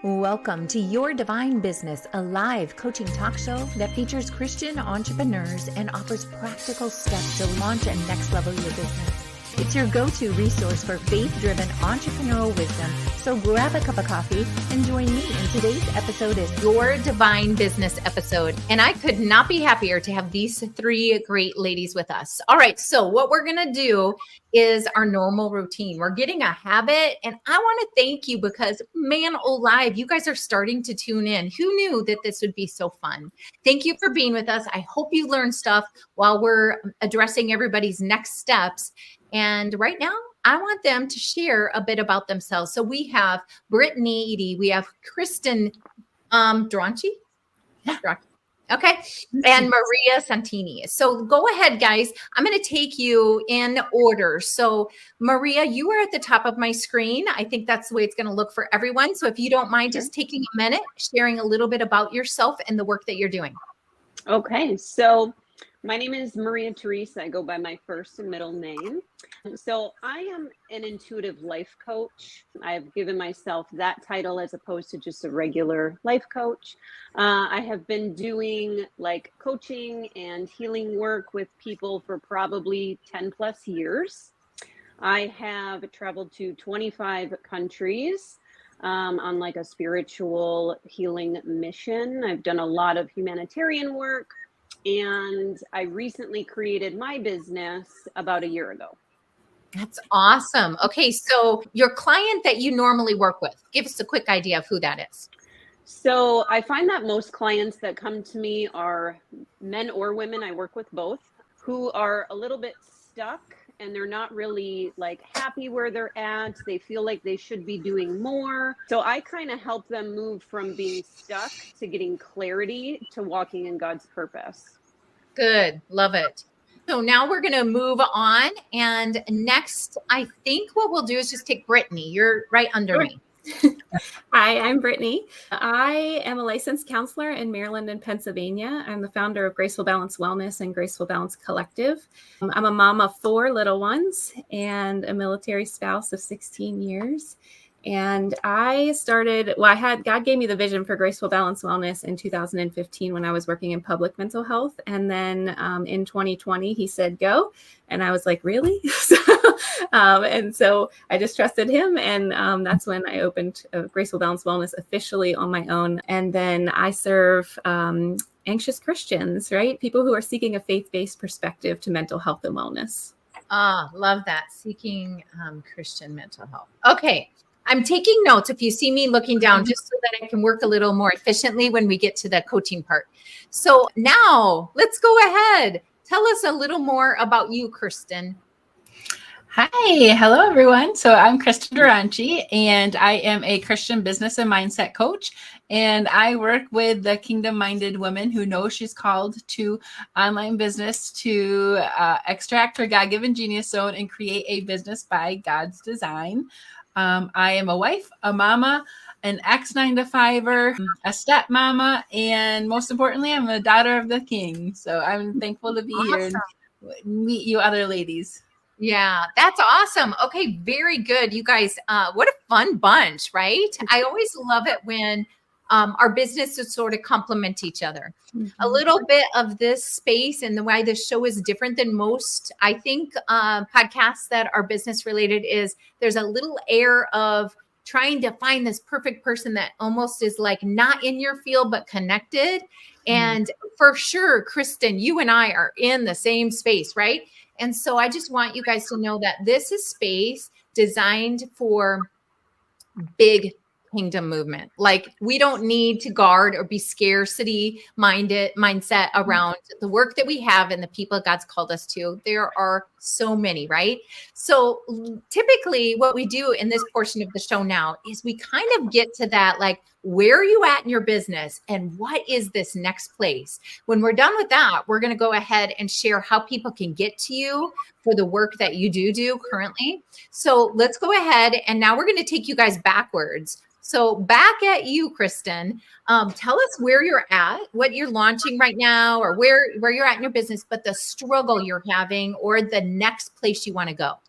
Welcome to Your Divine Business, a live coaching talk show that features Christian entrepreneurs and offers practical steps to launch and next level your business. It's your go-to resource for faith-driven entrepreneurial wisdom. So grab a cup of coffee and join me. And today's episode is Your Divine Business episode. And I could not be happier to have these three great ladies with us. All right. So what we're going to do is our normal routine. We're getting a habit. And I want to thank you because, man, alive, you guys are starting to tune in. Who knew that this would be so fun? Thank you for being with us. I hope you learned stuff while we're addressing everybody's next steps. And right now, I want them to share a bit about themselves. So we have Brittany Edie, we have Kristen Dranchi. Yeah. Okay. And Maria Santini. So go ahead, guys. I'm going to take you in order. So Maria, you are at the top of my screen. I think that's the way it's going to look for everyone. So if you don't mind just taking a minute, sharing a little bit about yourself and the work that you're doing. Okay. So my name is Maria Teresa. I go by my first and middle name. So I am an intuitive life coach. I've given myself that title as opposed to just a regular life coach. I have been doing like coaching and healing work with people for probably 10 plus years. I have traveled to 25 countries on like a spiritual healing mission. I've done a lot of humanitarian work. And I recently created my business about a year ago. That's awesome. Okay, so your client that you normally work with, give us a quick idea of who that is. So I find that most clients that come to me are men or women, I work with both, who are a little bit stuck and they're not really like happy where they're at. They feel like they should be doing more. So I kind of help them move from being stuck to getting clarity to walking in God's purpose. Good. Love it. So now we're going to move on. And next, I think what we'll do is just take Brittany. You're right under me. Hi, I'm Brittany. I am a licensed counselor in Maryland and Pennsylvania. I'm the founder of Graceful Balance Wellness and Graceful Balance Collective. I'm a mom of 4 little ones and a military spouse of 16 years. And I started, God gave me the vision for Graceful Balance Wellness in 2015 when I was working in public mental health. And then in 2020, he said, go. And I was like, really? And so I just trusted him. And that's when I opened Graceful Balance Wellness officially on my own. And then I serve anxious Christians, right? People who are seeking a faith-based perspective to mental health and wellness. Love that. Seeking Christian mental health. Okay. I'm taking notes if you see me looking down, just so that I can work a little more efficiently when we get to the coaching part. So now let's go ahead. Tell us a little more about you, Kristen. Hi. Hello, everyone. So I'm Kristen Dranchi, and I am a Christian business and mindset coach. And I work with the kingdom-minded woman who knows she's called to online business to extract her God-given genius zone and create a business by God's design. I am a wife, a mama, an ex-9-to-5er, a stepmama, and most importantly, I'm a daughter of the King. So I'm thankful to be here and meet you other ladies. Yeah, that's awesome. Okay, very good. You guys, what a fun bunch, right? I always love it when our businesses sort of complement each other. Mm-hmm. A little bit of this space and the way this show is different than most, I think, podcasts that are business related is there's a little air of trying to find this perfect person that almost is like not in your field, but connected. And for sure, Kristen, you and I are in the same space, right? And so I just want you guys to know that this is space designed for big kingdom movement. Like we don't need to guard or be scarcity mindset around the work that we have and the people God's called us to. There are so many, right? So typically what we do in this portion of the show now is we kind of get to that, like, where are you at in your business and what is this next place? When we're done with that, we're going to go ahead and share how people can get to you for the work that you do currently. So let's go ahead. And now we're going to take you guys backwards. So back at you, Kristen, tell us where you're at, what you're launching right now, or where you're at in your business, but the struggle you're having or the next place you want to go.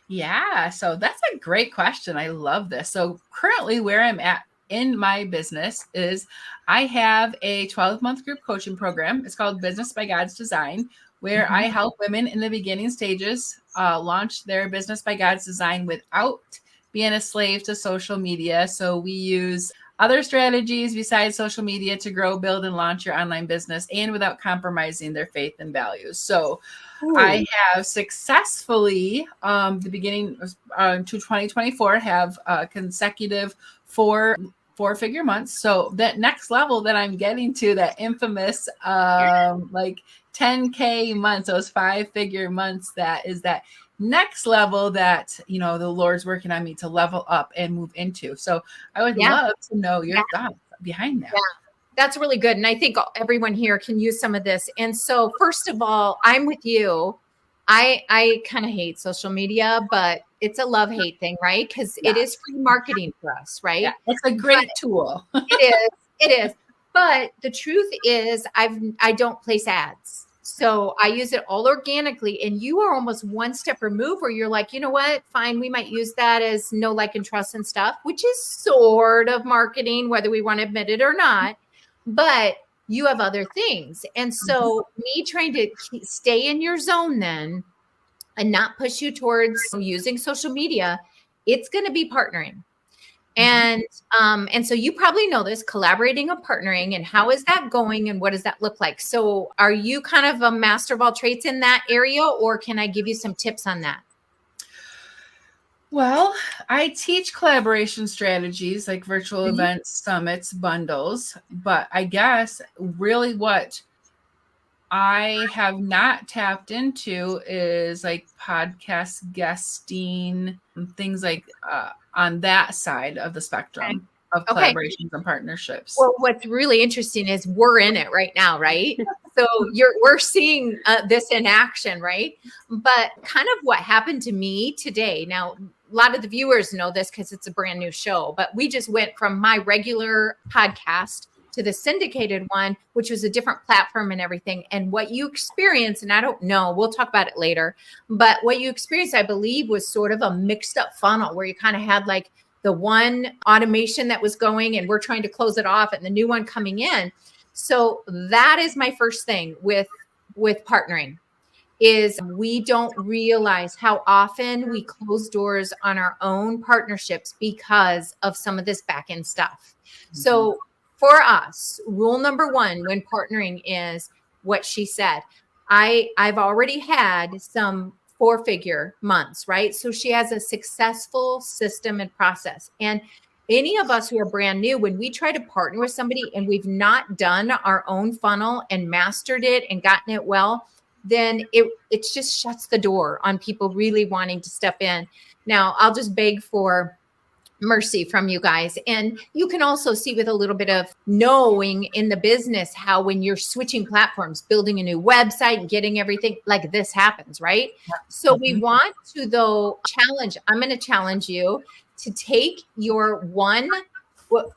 Yeah, so that's a great question. I love this. So currently where I'm at in my business is I have a 12-month group coaching program. It's called Business by God's Design, where I help women in the beginning stages launch their business by God's design without being a slave to social media. So we use other strategies besides social media to grow, build, and launch your online business, and without compromising their faith and values. So I have successfully, the beginning to 2024, have consecutive four-figure months. So that next level that I'm getting to, that infamous like 10K months, those 5-figure months, that is that next level that, you know, the Lord's working on me to level up and move into. So I would love to know your thoughts behind that. Yeah. That's really good. And I think everyone here can use some of this. And so first of all, I'm with you. I kind of hate social media, but it's a love-hate thing, right? Because it is free marketing for us, right? Yeah, it's a great tool. It is. But the truth is I don't place ads. So I use it all organically, and you are almost one step removed where you're like, you know what, fine, we might use that as know, like, and trust and stuff, which is sort of marketing, whether we want to admit it or not, but you have other things. And so me trying to stay in your zone then and not push you towards using social media, it's going to be partnering. And so you probably know this, collaborating or partnering, and how is that going and what does that look like? So are you kind of a master of all trades in that area, or can I give you some tips on that? Well, I teach collaboration strategies like virtual events, summits, bundles, but I guess really what I have not tapped into is like podcast guesting, things like on that side of the spectrum of collaborations and partnerships. Well, what's really interesting is we're in it right now, right? So we're seeing this in action, right? But kind of what happened to me today. Now, a lot of the viewers know this because it's a brand new show, but we just went from my regular podcast to the syndicated one, which was a different platform and everything. And what you experience, and I don't know, we'll talk about it later, but what you experienced, I believe, was sort of a mixed up funnel where you kind of had like the one automation that was going and we're trying to close it off and the new one coming in. So that is my first thing with partnering, is we don't realize how often we close doors on our own partnerships because of some of this back end stuff. So for us, rule number one when partnering is what she said. I've already had some 4-figure months, right? So she has a successful system and process. And any of us who are brand new, when we try to partner with somebody and we've not done our own funnel and mastered it and gotten it well, then it just shuts the door on people really wanting to step in. Now, I'll just beg for mercy from you guys. And you can also see with a little bit of knowing in the business how when you're switching platforms, building a new website and getting everything like this happens, right? So we want to, though, I'm going to challenge you to take your one,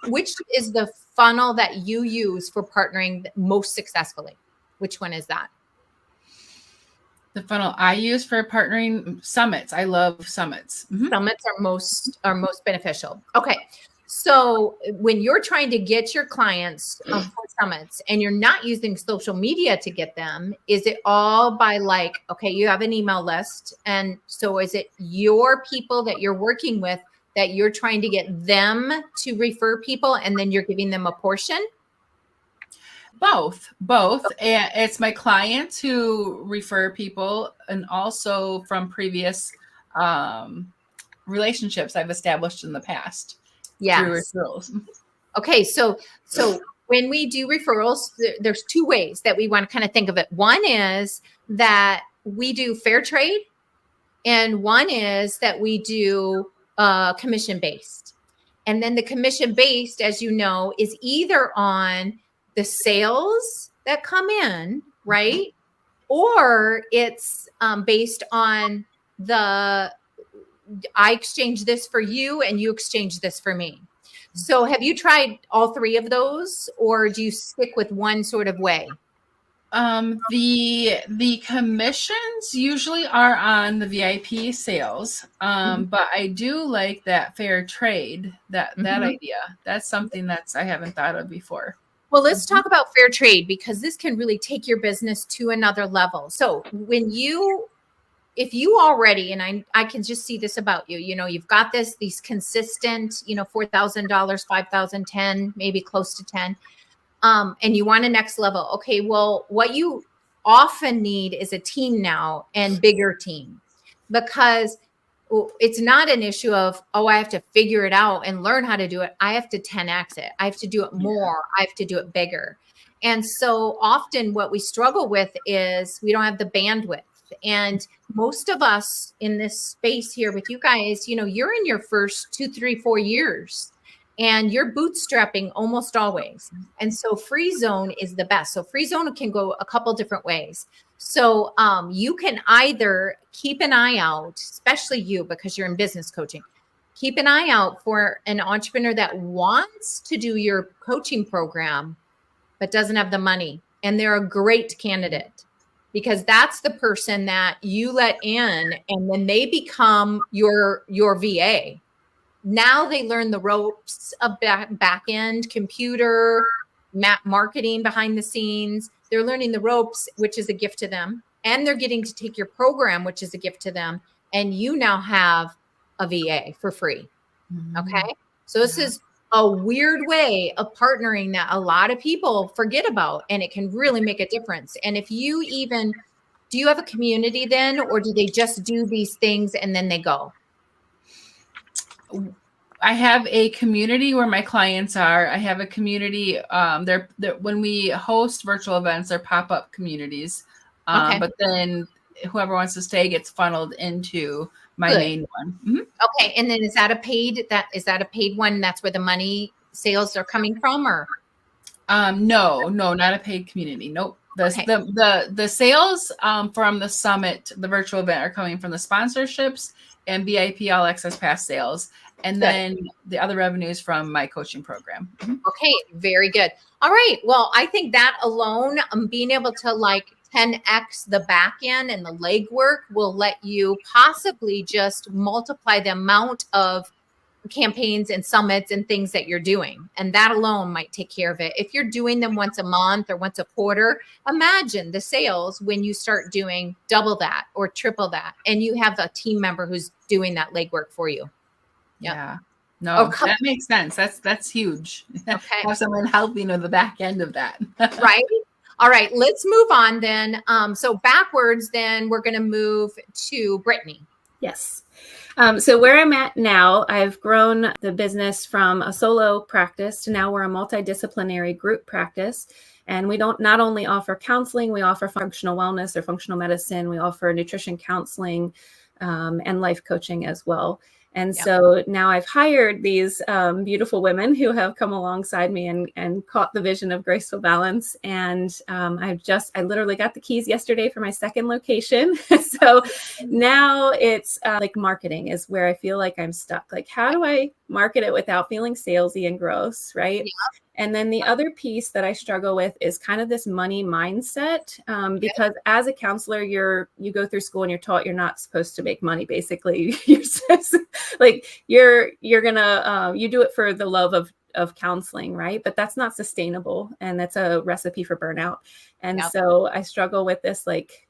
which is the funnel that you use for partnering most successfully. Which one is that? The funnel I use for partnering, summits. I love summits. Summits are most beneficial. Okay. So when you're trying to get your clients for summits and you're not using social media to get them, is it all by like, okay, you have an email list. And so is it your people that you're working with that you're trying to get them to refer people and then you're giving them a portion? Both. And it's my clients who refer people, and also from previous relationships I've established in the past through referrals. Okay, so when we do referrals, there's 2 ways that we want to kind of think of it. One is that we do fair trade, and one is that we do commission-based. And then the commission-based, as you know, is either on the sales that come in, right? Or it's based on I exchange this for you and you exchange this for me. So have you tried all 3 of those, or do you stick with one sort of way? The commissions usually are on the VIP sales, but I do like that fair trade, that idea. That's something I haven't thought of before. Well, let's talk about fair trade, because this can really take your business to another level. So if you already, and I can just see this about you, you've got these consistent, $4,000, $5,000, 10, maybe close to 10. And you want a next level. Okay, well, what you often need is a team now, and bigger team, because it's not an issue of, I have to figure it out and learn how to do it. I have to 10x it. I have to do it more. I have to do it bigger. And so often what we struggle with is we don't have the bandwidth. And most of us in this space here with you guys, you're in your first 2, 3, 4 years. And you're bootstrapping almost always. And so free zone is the best. So free zone can go a couple different ways. So you can either keep an eye out, especially you, because you're in business coaching, keep an eye out for an entrepreneur that wants to do your coaching program, but doesn't have the money. And they're a great candidate, because that's the person that you let in, and then they become your VA. Now they learn the ropes of back end computer, marketing behind the scenes. They're learning the ropes, which is a gift to them. And they're getting to take your program, which is a gift to them. And you now have a VA for free. Okay. So this is a weird way of partnering that a lot of people forget about, and it can really make a difference. And if you do you have a community then, or do they just do these things and then they go? I have a community where my clients are. I have a community. They're when we host virtual events, they're pop-up communities. Okay. But then whoever wants to stay gets funneled into my main one. Okay. And then is that a paid one? That's where the money sales are coming from, or? No, not a paid community. Nope. The sales from the summit, the virtual event, are coming from the sponsorships and VIP All Access Pass sales. And then the other revenues from my coaching program. Okay, very good. All right. Well, I think that alone, being able to 10x the back end and the legwork will let you possibly just multiply the amount of campaigns and summits and things that you're doing. And that alone might take care of it. If you're doing them once a month or once a quarter, imagine the sales when you start doing double that or triple that, and you have a team member who's doing that legwork for you. Yep. Yeah. No, that makes sense. That's huge. Okay. Have someone helping with the back end of that. Right. All right. Let's move on then. So backwards, then we're going to move to Brittany. Yes. So where I'm at now, I've grown the business from a solo practice to now we're a multidisciplinary group practice. And we not only offer counseling, we offer functional wellness or functional medicine. We offer nutrition counseling and life coaching as well. And so now I've hired these beautiful women who have come alongside me and caught the vision of Graceful Balance. And I literally got the keys yesterday for my second location. So now it's like marketing is where I feel like I'm stuck. Like, how do I market it without feeling salesy and gross, right? Yeah. And then the other piece that I struggle with is kind of this money mindset, because as a counselor, you go through school and you're taught you're not supposed to make money. Basically, you're gonna you do it for the love of counseling, right? But that's not sustainable, and that's a recipe for burnout. And so I struggle with this, like,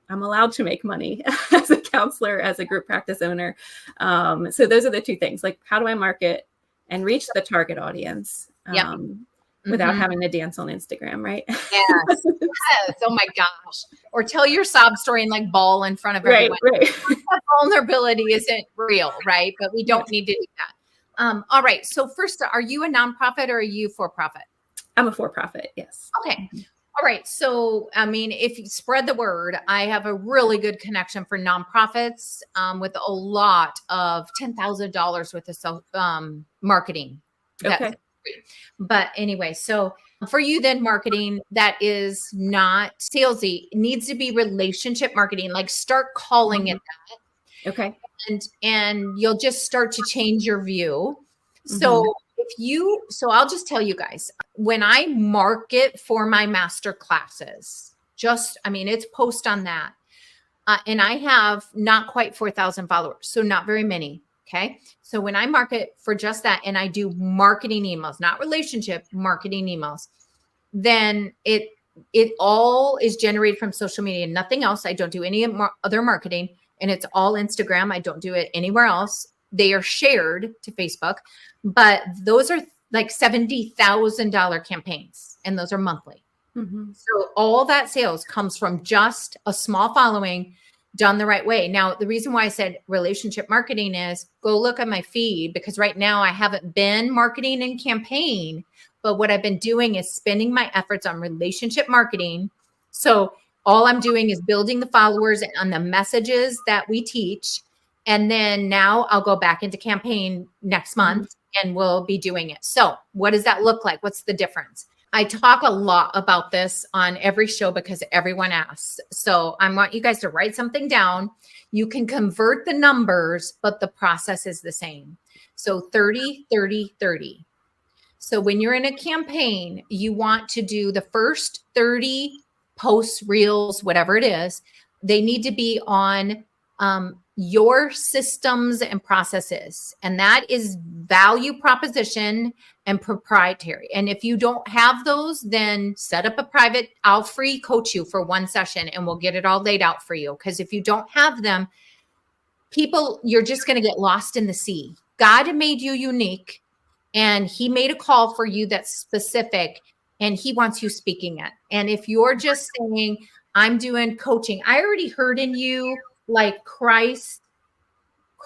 I'm allowed to make money as a counselor, as a group practice owner. So those are the two things. Like, how do I market and reach the target audience? Without having to dance on Instagram, right? Yes. Oh my gosh. Or tell your sob story and bawl in front of everyone. Right. That vulnerability isn't real, right? But we don't need to do that. All right. So first, are you a nonprofit or are you for-profit? I'm a for-profit, yes. Okay. All right. So, I mean, if you spread the word, I have a really good connection for nonprofits with a lot of $10,000 worth of marketing. Okay. But anyway, so for you then, marketing that is not salesy, it needs to be relationship marketing. Like, start calling it that. Okay. And you'll just start to change your view. So so I'll just tell you guys, when I market for my master classes, it's post on that. And I have not quite 4,000 followers, so not very many. Okay. So when I market for just that, and I do marketing emails, not relationship, marketing emails, then it all is generated from social media, nothing else. I don't do any other marketing, and it's all Instagram. I don't do it anywhere else. They are shared to Facebook, but those are like $70,000 campaigns, and those are monthly. So all that sales comes from just a small following done the right way. Now, the reason why I said relationship marketing is go look at my feed, because right now I haven't been marketing and campaign, but what I've been doing is spending my efforts on relationship marketing. So all I'm doing is building the followers on the messages that we teach. And then now I'll go back into campaign next month and we'll be doing it. So what does that look like? What's the difference? I talk a lot about this on every show because everyone asks. So I want you guys to write something down. You can convert the numbers, but the process is the same. So 30, 30, 30. So when you're in a campaign, you want to do the first 30 posts, reels, whatever it is. They need to be on your systems and processes. And that is value proposition and proprietary. And if you don't have those, then set up a private, I'll free coach you for one session and we'll get it all laid out for you. Because if you don't have them, you're just going to get lost in the sea. God made you unique, and he made a call for you that's specific, and he wants you speaking it. And if you're just saying, I'm doing coaching, I already heard in you like Christ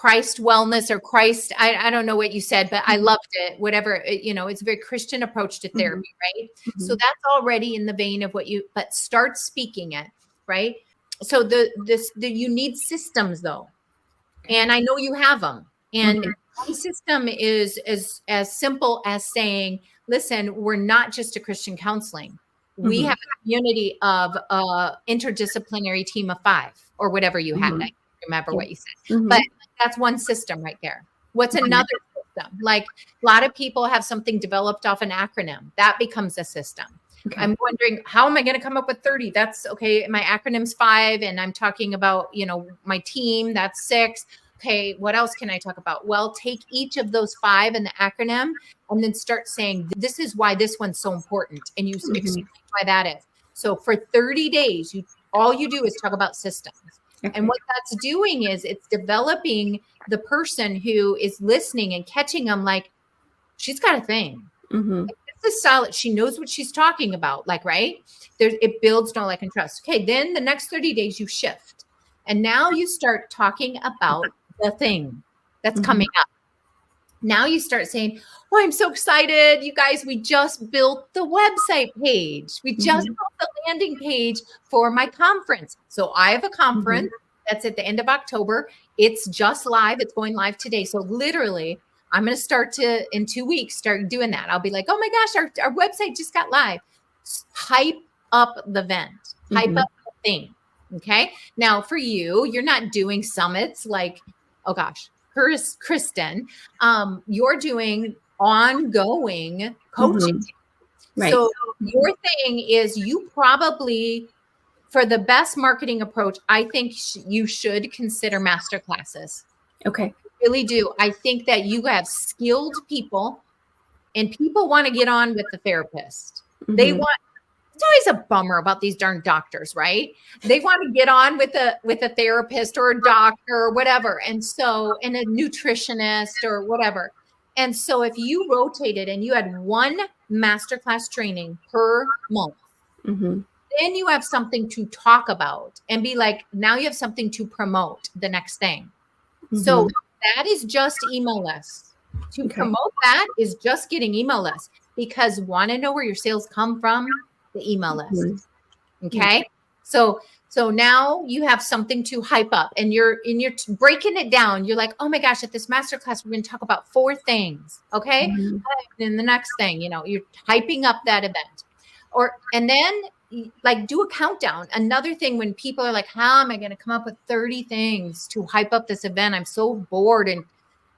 wellness or Christ. I don't know what you said, but I loved it. Whatever, it's a very Christian approach to therapy, right? So that's already in the vein of but start speaking it, right? So you need systems though. And I know you have them. And my system is as simple as saying, listen, we're not just a Christian counseling. We have a community of interdisciplinary team of 5 or whatever you had. I can't remember what you said, but that's one system right there. What's another system? Like a lot of people have something developed off an acronym that becomes a system. Okay. I'm wondering, how am I going to come up with 30? That's okay. My acronym's 5. And I'm talking about, my team, that's 6. Okay, what else can I talk about? Well, take each of those 5 in the acronym and then start saying, this is why this one's so important. And you explain why that is. So for 30 days, all you do is talk about systems. Okay. And what that's doing is it's developing the person who is listening and catching them like, she's got a thing. Like, this is solid. She knows what she's talking about. Like, right? It builds know, like, and trust. Okay, then the next 30 days you shift. And now you start talking about the thing that's coming up. Now you start saying, oh, I'm so excited. You guys, we just built the website page. We just built the landing page for my conference. So I have a conference that's at the end of October. It's just live. It's going live today. So literally, I'm going to start in 2 weeks, start doing that. I'll be like, oh my gosh, our website just got live. Hype up the event, hype up the thing. Okay. Now for you're not doing summits like, oh gosh, Kristen, you're doing ongoing coaching. Right. So your thing is you probably, for the best marketing approach, I think you should consider master classes. Okay. I really do. I think that you have skilled people and people want to get on with the therapist. It's always a bummer about these darn doctors, right? They want to get on with a therapist or a doctor or whatever. And a nutritionist or whatever. And so if you rotated and you had one masterclass training per month, then you have something to talk about and be like, now you have something to promote the next thing. So that is just email lists. To promote that is just getting email lists, because want to know where your sales come from? The email list. Okay. So now you have something to hype up, and you're breaking it down. You're like, oh my gosh, at this masterclass, we're going to talk about 4 things. Okay. And then the next thing, you're hyping up that event, and then like do a countdown. Another thing, when people are like, how am I going to come up with 30 things to hype up this event? I'm so bored and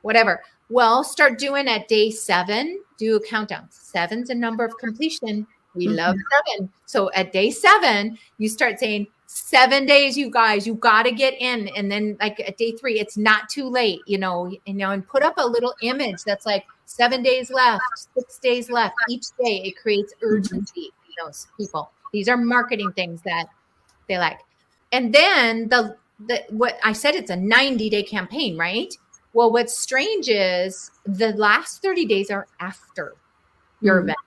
whatever. Well, start doing at day 7, do a countdown. 7's a number of completion. We love 7. So at day 7, you start saying 7 days, you guys, you got to get in. And then like at day 3, it's not too late, and put up a little image that's like 7 days left, 6 days left. Each day it creates urgency in those people. These are marketing things that they like. And then the what I said, it's a 90-day campaign, right? Well, what's strange is the last 30 days are after your event.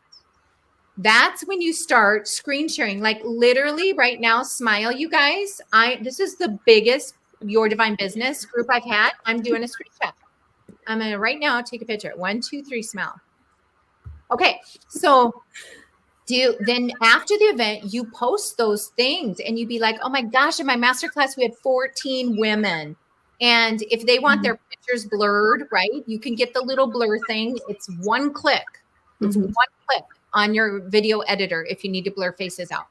That's when you start screen sharing. Like literally right now, smile, you guys. This is the biggest Your Divine Business group I've had. I'm doing a screenshot. I'm going to right now take a picture. 1, 2, 3, smile. Okay. So then after the event, you post those things and you be like, oh my gosh, in my masterclass, we had 14 women. And if they want their pictures blurred, right, you can get the little blur thing. It's one click. It's one click on your video editor if you need to blur faces out.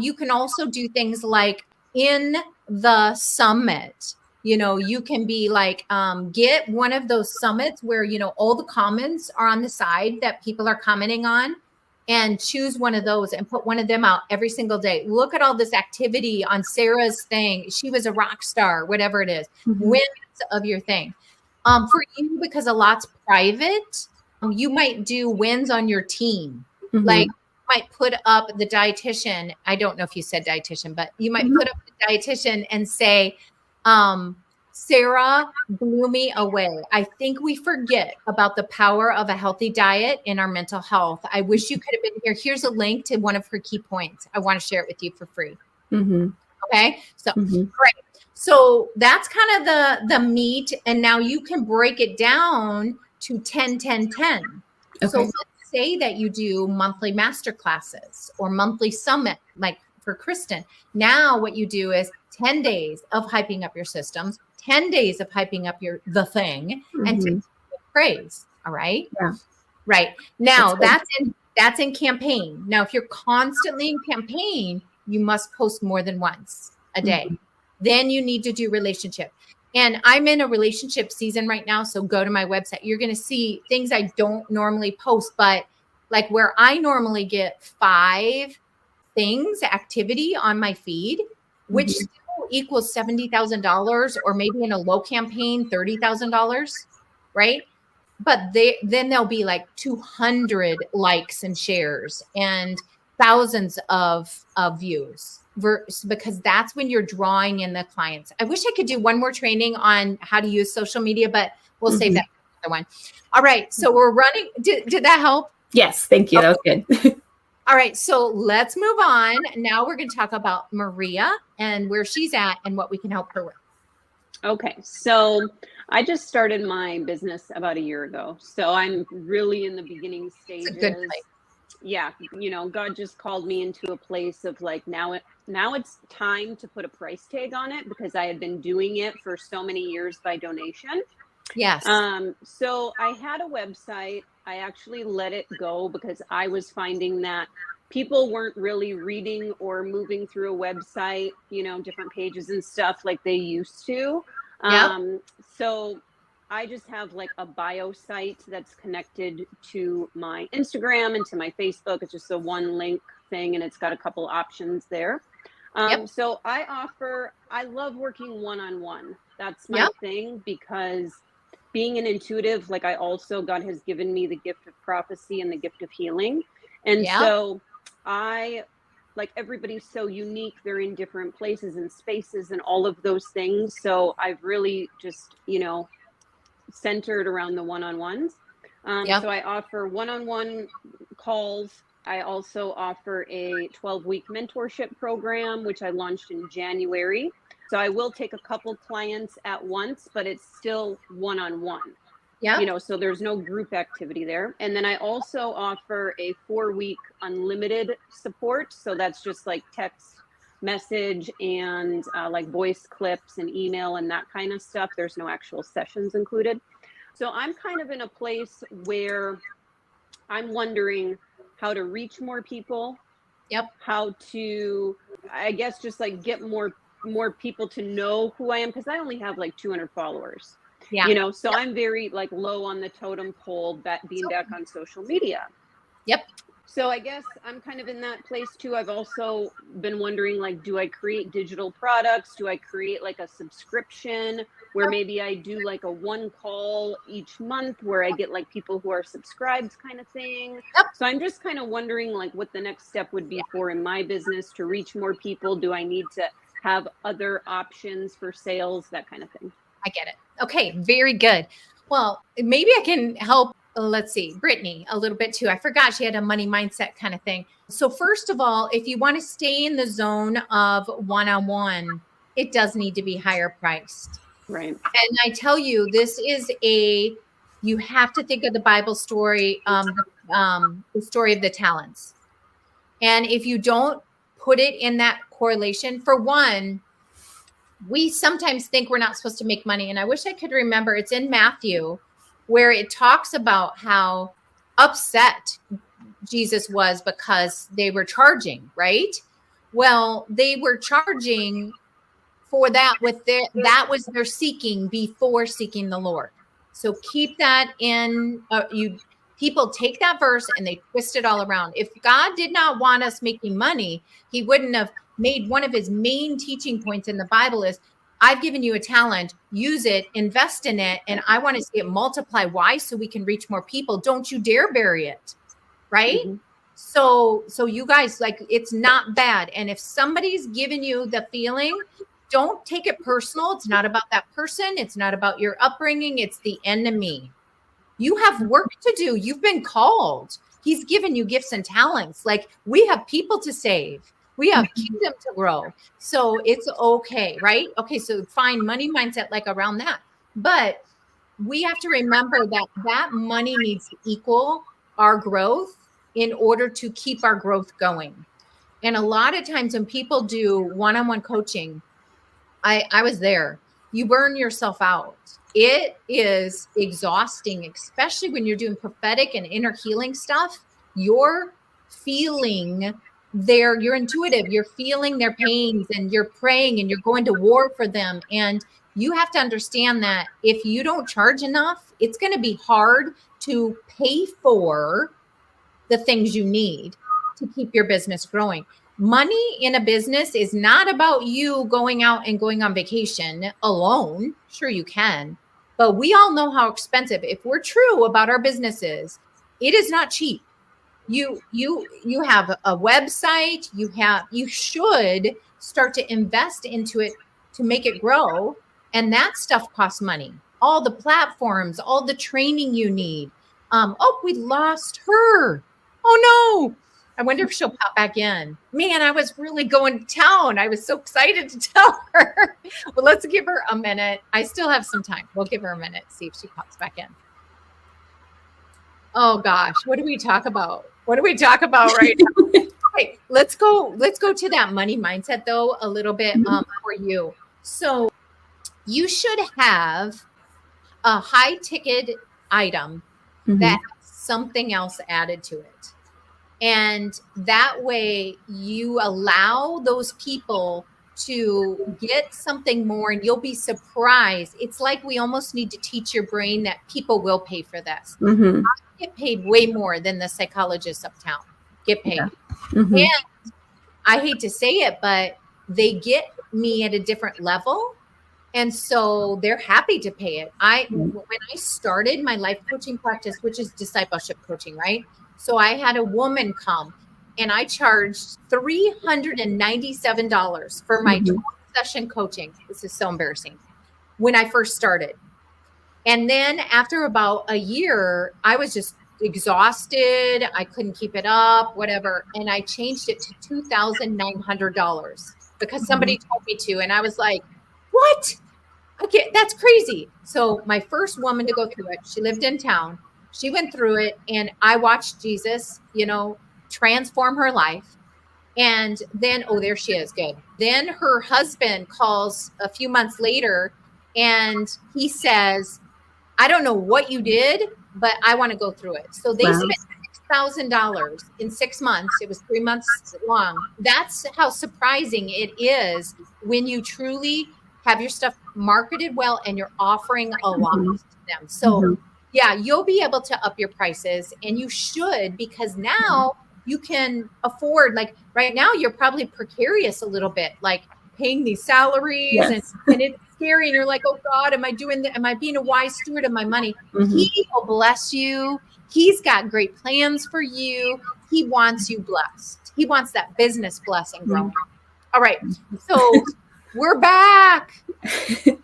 You can also do things like in the summit, you can be like, get one of those summits where, all the comments are on the side that people are commenting on, and choose one of those and put one of them out every single day. Look at all this activity on Sarah's thing. She was a rock star, whatever it is. Wins of your thing. For you, because a lot's private, you might do wins on your team. Like you might put up the dietitian. I don't know if you said dietitian, but you might put up the dietitian and say, Sarah blew me away. I think we forget about the power of a healthy diet in our mental health. I wish you could have been here. Here's a link to one of her key points. I want to share it with you for free. Okay. So great. So that's kind of the meat. And now you can break it down to 10, 10, 10. Okay. So let's say that you do monthly master classes or monthly summit, like for Kristen. Now what you do is 10 days of hyping up your systems, 10 days of hyping up the thing, and 10 days of praise. All right. Yeah. Right. Now that's in campaign. Now, if you're constantly in campaign, you must post more than once a day. Then you need to do relationship. And I'm in a relationship season right now. So go to my website. You're going to see things I don't normally post, but like where I normally get 5 things, activity on my feed, which still equals $70,000, or maybe in a low campaign, $30,000, right? But then there'll be like 200 likes and shares and thousands of views, because that's when you're drawing in the clients. I wish I could do one more training on how to use social media, but we'll save that for another one. All right. So we're running. Did that help? Yes. Thank you. That was good. All right. So let's move on. Now we're going to talk about Maria and where she's at and what we can help her with. Okay. So I just started my business about a year ago. So I'm really in the beginning stages. It's a good place. Yeah. God just called me into a place of like, now it's time to put a price tag on it, because I had been doing it for so many years by donation. Yes. So I had a website. I actually let it go because I was finding that people weren't really reading or moving through a website, different pages and stuff like they used to. So I just have like a bio site that's connected to my Instagram and to my Facebook. It's just a one link thing, and it's got a couple options there. So I love working one-on-one. That's my thing, because being an intuitive, like God has given me the gift of prophecy and the gift of healing. And so like everybody's so unique. They're in different places and spaces and all of those things. So I've really just, centered around the one-on-ones. So I offer one-on-one calls. I also offer a 12-week mentorship program, which I launched in January. So I will take a couple clients at once, but it's still one-on-one. Yeah. So there's no group activity there. And then I also offer a 4-week unlimited support. So that's just like text message and like voice clips and email and that kind of stuff. There's no actual sessions included. So I'm kind of in a place where I'm wondering how to reach more people. How to, I guess, just like get more people to know who I am, because I only have like 200 followers. So I'm very like low on the totem pole, being back on social media. So I guess I'm kind of in that place too. I've also been wondering, like, do I create digital products? Do I create like a subscription where maybe I do like a one call each month where I get like people who are subscribed kind of thing? Yep. So I'm just kind of wondering like what the next step would be for in my business to reach more people. Do I need to have other options for sales, that kind of thing? I get it. Okay, very good. Well, maybe I can help. Let's see, Brittany, a little bit too. I forgot she had a money mindset kind of thing. So first of all, if you want to stay in the zone of one-on-one, it does need to be higher priced. Right. And I tell you, you have to think of the Bible story, the story of the talents. And if you don't put it in that correlation, for one, we sometimes think we're not supposed to make money. And I wish I could remember, it's in Matthew, where it talks about how upset Jesus was because they were charging, right? Well, they were charging for that that was their seeking before seeking the Lord. So keep that in, people take that verse and they twist it all around. If God did not want us making money, he wouldn't have made one of his main teaching points in the Bible is, I've given you a talent, use it, invest in it, and I want to see it multiply. Why? So we can reach more people. Don't you dare bury it, right? Mm-hmm. So you guys, like, it's not bad. And if somebody's giving you the feeling, don't take it personal. It's not about that person. It's not about your upbringing. It's the enemy. You have work to do. You've been called. He's given you gifts and talents. Like, we have people to save. We have kingdom to grow. So it's okay, right? Okay, so find money mindset like around that. But we have to remember that money needs to equal our growth in order to keep our growth going. And a lot of times when people do one-on-one coaching, I was there. You burn yourself out. It is exhausting, especially when you're doing prophetic and inner healing stuff. You're feeling you're intuitive, you're feeling their pains and you're praying and you're going to war for them. And you have to understand that if you don't charge enough, it's going to be hard to pay for the things you need to keep your business growing. Money in a business is not about you going out and going on vacation alone. Sure, you can, but we all know how expensive, if we're true about our businesses, it is not cheap. You have a website, you should start to invest into it to make it grow. And that stuff costs money. All the platforms, all the training you need. We lost her. Oh no. I wonder if she'll pop back in. Man, I was really going to town. I was so excited to tell her. Well, let's give her a minute. I still have some time. We'll give her a minute, see if she pops back in. Oh gosh, what do we talk about? What do we talk about right now? Okay, let's go to that money mindset though a little bit for you. So you should have a high ticket item that has something else added to it. And that way you allow those people to get something more and you'll be surprised. It's like we almost need to teach your brain that people will pay for this. I get paid way more than the psychologists uptown get paid. Yeah. And I hate to say it, but they get me at a different level. And so they're happy to pay it. When I started my life coaching practice, which is discipleship coaching, right? So I had a woman come and I charged $397 for my 12-session coaching. This is so embarrassing. When I first started. And then after about a year, I was just exhausted. I couldn't keep it up, whatever. And I changed it to $2,900 because somebody told me to. And I was like, what? Okay, that's crazy. So my first woman to go through it, she lived in town. She went through it and I watched Jesus, transform her life. And then, there she is. Good. Then her husband calls a few months later and he says, I don't know what you did, but I want to go through it. So they spent $6,000 in 6 months. It was 3 months long. That's how surprising it is when you truly have your stuff marketed well and you're offering a lot to them. So yeah, you'll be able to up your prices and you should, because now you can afford, like right now, you're probably precarious a little bit, like paying these salaries Yes. and it's scary. And you're like, oh God, am I being a wise steward of my money? Mhm. He will bless you. He's got great plans for you. He wants you blessed. He wants that business blessing growing. All right. So we're back.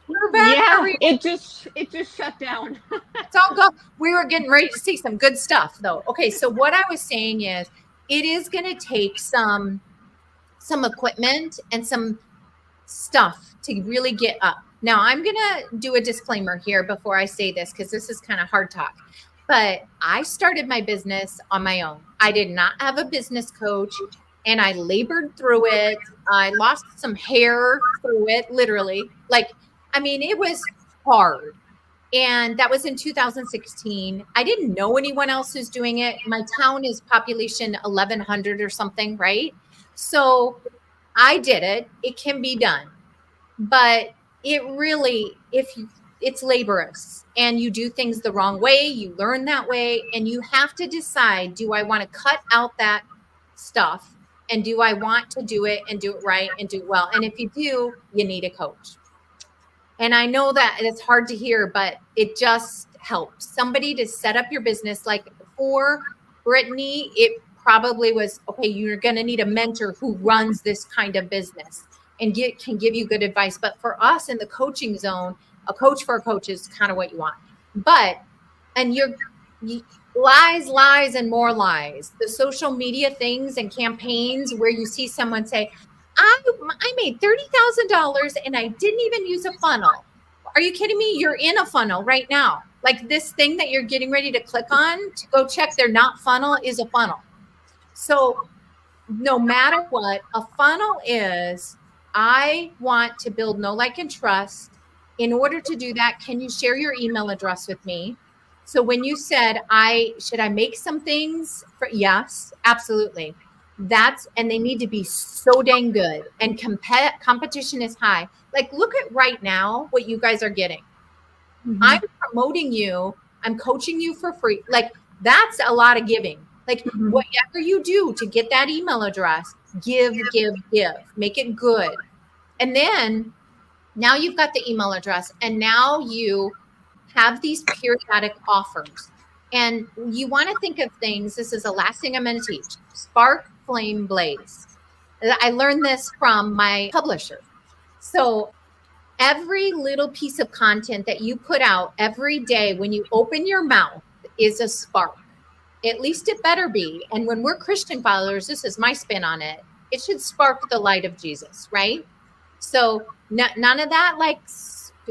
We're back. Yeah, it just shut down. It's all go. We were getting ready to see some good stuff though. Okay. So what I was saying is it is going to take some equipment and some stuff to really get up. Now I'm going to do a disclaimer here before I say this, because this is kind of hard talk, but I started my business on my own. I did not have a business coach and I labored through it. I lost some hair through it, literally. It was hard. And that was in 2016. I didn't know anyone else who's doing it. My town is population 1,100 or something, right? So I did it. It can be done. But it really, it's laborious and you do things the wrong way, you learn that way, and you have to decide, do I want to cut out that stuff? And do I want to do it and do it right and do it well? And if you do, you need a coach. And I know that it's hard to hear, but it just helps somebody to set up your business. Like for Brittany, it probably was, okay, you're going to need a mentor who runs this kind of business and can give you good advice. But for us in the coaching zone, a coach for a coach is kind of what you want. And lies, and more lies. The social media things and campaigns where you see someone say, I made $30,000 and I didn't even use a funnel. Are you kidding me? You're in a funnel right now. Like this thing that you're getting ready to click on to go check their not funnel is a funnel. So no matter what a funnel is, I want to build know, like, and trust. In order to do that, can you share your email address with me? So when you said, should I make some things? Yes, absolutely. And they need to be so dang good. And competition is high. Like, look at right now what you guys are getting. Mm-hmm. I'm promoting you. I'm coaching you for free. Like, that's a lot of giving. Like, whatever you do to get that email address, give, make it good. And then now you've got the email address and now you have these periodic offers. And you want to think of things. This is the last thing I'm going to teach. Spark, flame, blaze. I learned this from my publisher. So every little piece of content that you put out every day when you open your mouth is a spark. At least it better be. And when we're Christian followers, this is my spin on it. It should spark the light of Jesus, right? So none of that like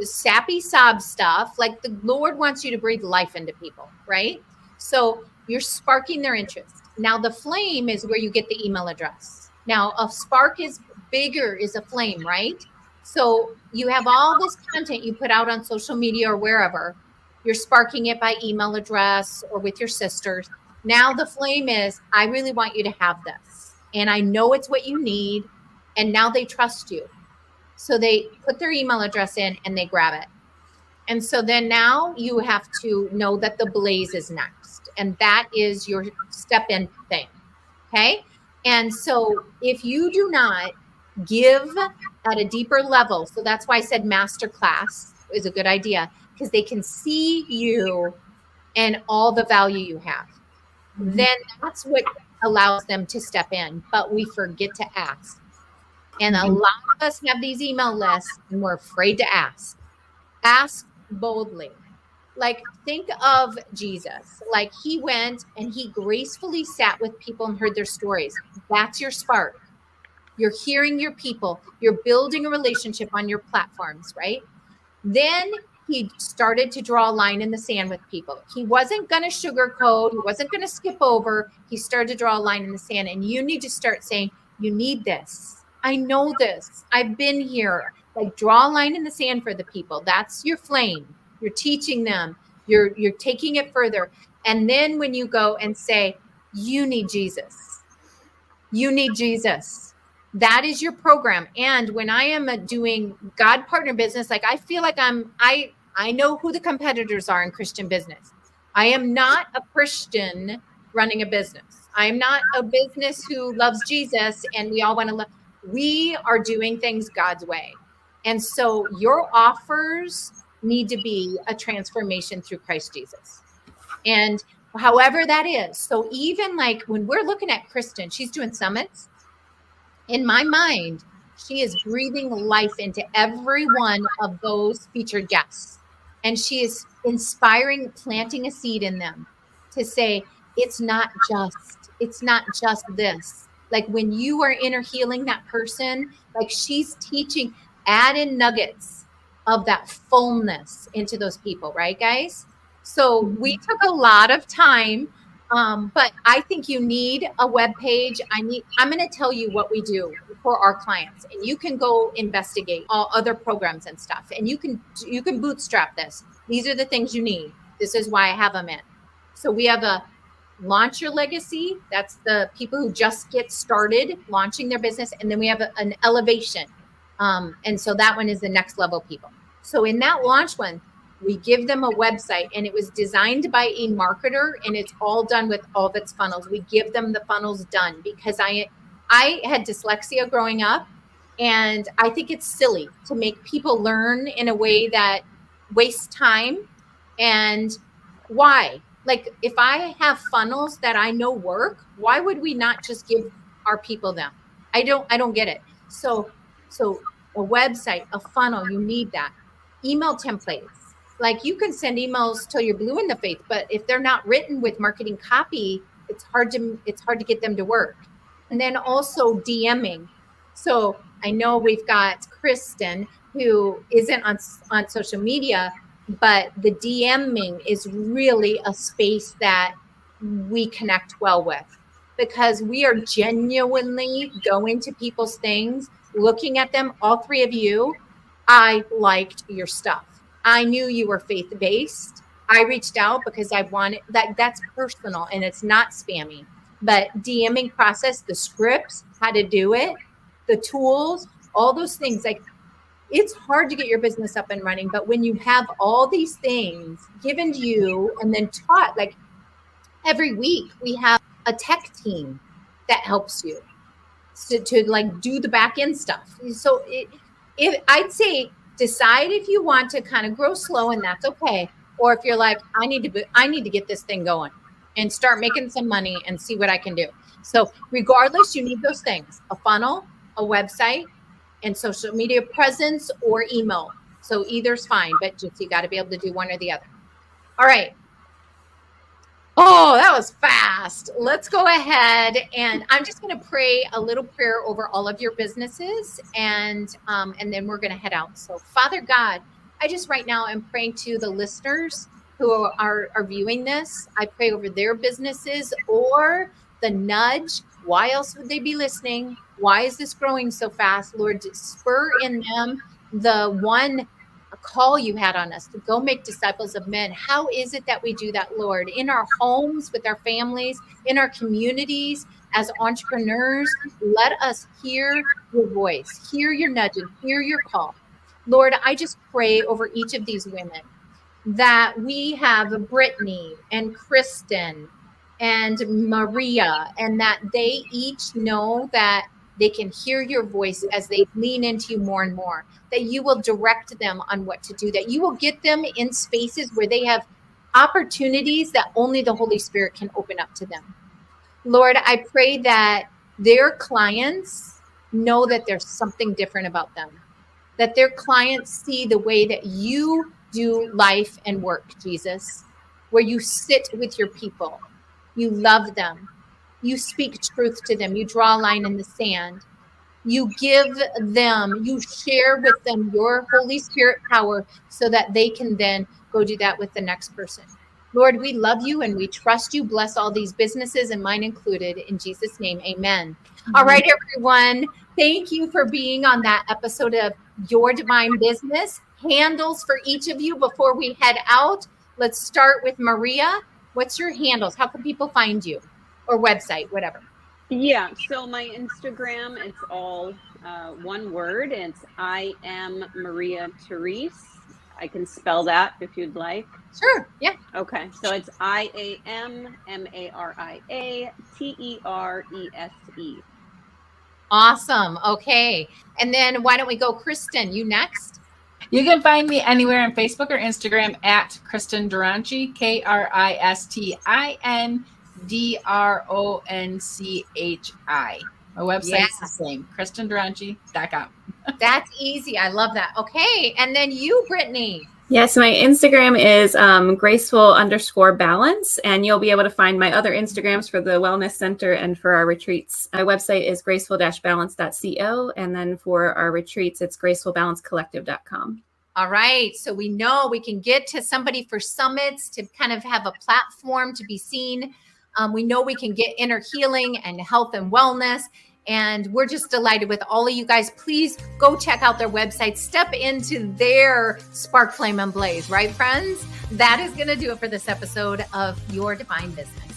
sappy sob stuff. Like the Lord wants you to breathe life into people, right? So you're sparking their interest. Now the flame is where you get the email address. Now a spark is bigger, is a flame, right? So you have all this content you put out on social media or wherever. You're sparking it by email address or with your sisters. Now the flame is, I really want you to have this. And I know it's what you need. And now they trust you. So they put their email address in and they grab it. And so then now you have to know that the blaze is next. And that is your step in thing. Okay. And so if you do not give at a deeper level, so that's why I said masterclass is a good idea, because they can see you and all the value you have. Then that's what allows them to step in. But we forget to ask. And a lot of us have these email lists and we're afraid to ask. Ask boldly. Like, think of Jesus. Like, he went and he gracefully sat with people and heard their stories. That's your spark. You're hearing your people. You're building a relationship on your platforms, right? Then he started to draw a line in the sand with people. He wasn't going to sugarcoat. He wasn't going to skip over. He started to draw a line in the sand. And you need to start saying, you need this. I know this. I've been here. Like, draw a line in the sand for the people. That's your flame. You're teaching them. You're taking it further. And then when you go and say, you need Jesus. You need Jesus. That is your program. And when I am doing God partner business, like, I feel like I know who the competitors are in Christian business. I am not a Christian running a business. I'm not a business who loves Jesus and we all want to love. We are doing things God's way. And so your offers need to be a transformation through Christ Jesus. And however that is. So even like when we're looking at Kristen, she's doing summits. In my mind, she is breathing life into every one of those featured guests. And she is inspiring, planting a seed in them to say, it's not just this. Like when you are inner healing that person, like she's teaching, add in nuggets of that fullness into those people, right, guys? So we took a lot of time, but I think you need a web page. I'm going to tell you what we do for our clients, and you can go investigate all other programs and stuff, and you can bootstrap this. These are the things you need. This is why I have them in. So we have a Launch Your Legacy. That's the people who just get started launching their business. And then we have an elevation. And so that one is the next level people. So in that launch one, we give them a website, and it was designed by a marketer, and it's all done with all of its funnels. We give them the funnels done because I had dyslexia growing up, and I think it's silly to make people learn in a way that wastes time. And why? Like if I have funnels that I know work, why would we not just give our people them? I don't get it. So a website, a funnel, you need that. Email templates. Like you can send emails till you're blue in the face, but if they're not written with marketing copy, it's hard to get them to work. And then also DMing. So I know we've got Kristen who isn't on social media, but the DMing is really a space that we connect well with because we are genuinely going to people's things, looking at them, all three of you. I liked your stuff. I knew you were faith-based. I reached out because I wanted that's personal and it's not spammy. But DMing process, the scripts, how to do it, the tools, all those things, like it's hard to get your business up and running. But when you have all these things given to you and then taught, like every week we have a tech team that helps you to like do the back end stuff. So if I'd say decide if you want to kind of grow slow, and that's okay. Or if you're like, I need to get this thing going and start making some money and see what I can do. So regardless, you need those things: a funnel, a website, and social media presence or email. So either's fine, but just you got to be able to do one or the other. All right. Oh, that was fast. Let's go ahead, and I'm just going to pray a little prayer over all of your businesses, and then we're going to head out. So, Father God, I just right now am praying to the listeners who are viewing this. I pray over their businesses or the nudge. Why else would they be listening? Why is this growing so fast? Lord, spur in them the one call you had on us to go make disciples of men. How is it that we do that, Lord? In our homes, with our families, in our communities, as entrepreneurs, let us hear your voice, hear your nudging, hear your call. Lord, I just pray over each of these women that we have Brittany and Kristen and Maria, and that they each know that they can hear your voice as they lean into you more and more, that you will direct them on what to do, that you will get them in spaces where they have opportunities that only the Holy Spirit can open up to them. Lord, I pray that their clients know that there's something different about them, that their clients see the way that you do life and work, Jesus, where you sit with your people, you love them, you speak truth to them, you draw a line in the sand, you give them, you share with them your Holy Spirit power so that they can then go do that with the next person. Lord, we love you and we trust you. Bless all these businesses and mine included. In Jesus' name, amen. Mm-hmm. All right, everyone. Thank you for being on that episode of Your Divine Business. Handles for each of you before we head out. Let's start with Maria. What's your handles? How can people find you? Or website, whatever. Yeah, so my Instagram, it's all one word. It's I am Maria Therese. I can spell that if you'd like. Sure. Yeah. Okay. So it's IAMMARIATERESE. Awesome. Okay. And then why don't we go, Kristen? You next. You can find me anywhere on Facebook or Instagram at Kristen Duranchi, KRISTINDRONCHI. My website's the same, KristenDuranchi.com. That's easy. I love that. Okay. And then you, Brittany. Yes, my Instagram is graceful_balance, and you'll be able to find my other Instagrams for the Wellness Center and for our retreats. My website is graceful-balance.co, and then for our retreats, it's gracefulbalancecollective.com. All right. So we know we can get to somebody for summits to kind of have a platform to be seen. We know we can get inner healing and health and wellness. And we're just delighted with all of you guys. Please go check out their website, step into their spark, flame, and blaze, right, friends? That is going to do it for this episode of Your Divine Business.